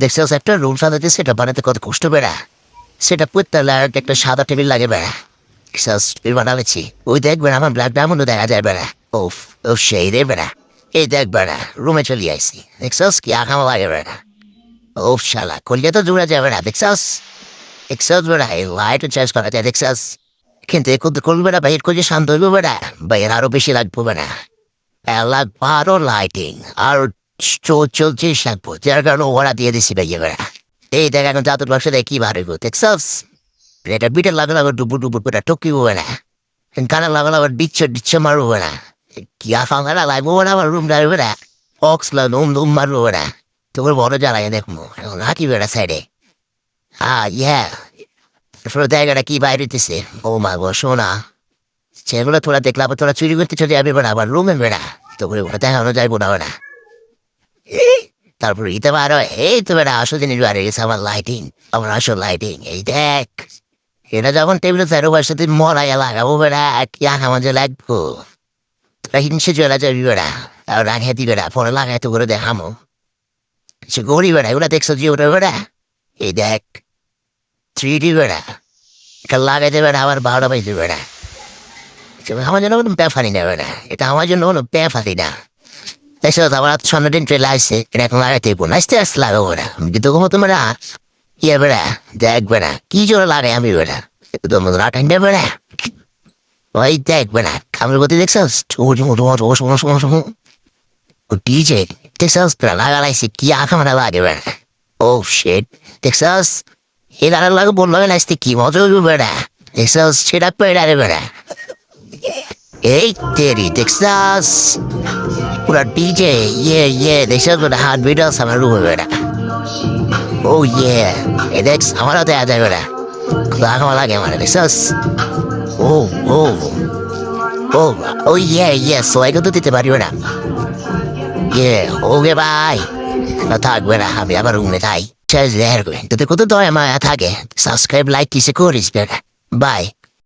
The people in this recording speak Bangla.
দেখছো একটা রুম সাজাতে সেটা বানাতে কত কষ্ট বেড়া, সেটা পড়তে একটা সাদা টেবিল লাগে বেড়া, বানাচ্ছি ওই দেখ বেড়া আমার ব্ল্যাক ডায়মন্ডও দেখা যায় বেড়া। ওফ ও সেই রে বেড়া, এই দেখ বেড়া রুমে চলে আইসি, দেখছস কি আঁকামা লাগে বেড়া। ওফ শালা করলে তো জোড়া যাবে না, দেখছস দেখছস বেড়া এই লাইটও চেঞ্জ করা যায় দেখছস, কিন্তু এ করবে বেড়া বাইর করে শান্ত হইব বেড়া, বাইর আরো বেশি লাগবো বেড়া, লাগবো আরো লাইটিং আর চলছে লাগবো, যার কারণে ওরা দিয়ে দিছি ভাইয়া বেড়া। এই দেখ এখন জাতুর বাক্সে দেখ কি বার হইব দেখছস, এটা বিটের লাগা লাগা ডুবু ডুবু করে টকি হবে না, কানে লাগা লাগা ডিচ্ছে মারবো না, কি আফাঙ্গা লাগবো না আমার রুম ডাইবে না, অক্স লাগলো মারবো না, তোর বড় জ্বালাই দেখবো নাকি বেড়া সাইডে। ইয়া দেখ এটা কি বাইরে দিতেছে, ও মা গো শোনা, সেগুলো তোরা দেখলে আবার তোরা চুরি করতে চলে যাবে বেড়া আবার রুমে বেড়া, তো করে ওটা দেখানো যাইবো না বেড়া। তারপর ইতে পারো এই তো বেড়া আসো জিনিস বাড়ে গেছে আমার লাইটিং, আমার আসল লাইটিং এই দেখ, এটা যখন টেবিলে চারো সাথে মরাইয়া লাগাবো বেড়া কি আঁকা মাঝে লাগবো, তোরা হিংসে চলে যাবি বেড়া, আর রাখে দি বেড়া ফোনে লাগাই তো করে দেখামো, সে গড়ি বেড়া এগুলা দেখছো যে ওটা বেড়া, এই দেখ 3D বেড়া, এটা লাগাইতে বেড়া আবার 12টা বাজতে বেড়া, আমার জন্য কোনো ব্যাপারই না বেড়া, এটা আমার জন্য কোনো ব্যাপারই না। দেখছো আমার সামনে দিন ট্রেলে আসছে, এটা এখন লাগাইতে আস্তে আস্তে লাগাবো বেড়া, কিন্তু তোমরা ইয়ে বেড়া দেখ বেড়া কি জোরে লাগাই আমি বেড়া, তোমার রাখাইন বেড়া ওই দেখ বেড়া আমার গতি দেখছস ডিজে দেখছস বেড়া লাগালাইছি কি আঁকা মারা লাগে বেড়া। ও শেট দেখছস এই লাগা লাগে বললো আসতে কি মজা হইব বেড়া, দেখছস সেটা পেড়া রে বেড়া, এই তেরি দেখছস পুরা ডিজে ইয়ে দেখছস বেড়া হাত বিটাস আমার রুমে বেড়া। ও ইয়ে এই দেখ আমারও দেয়া যায় বেড়া, লাগা লাগে আমার দেখছস। ও ও ও ও ইয়ে সবাইকে তো দিতে পারিও না, ইয়ে ওকে বাই না থাকবে না আমি আবার রুমে যাই, তোদের কত দয়া মায়া থাকে, সাবস্ক্রাইব লাইক কিসে করিস বেড়া, বাই।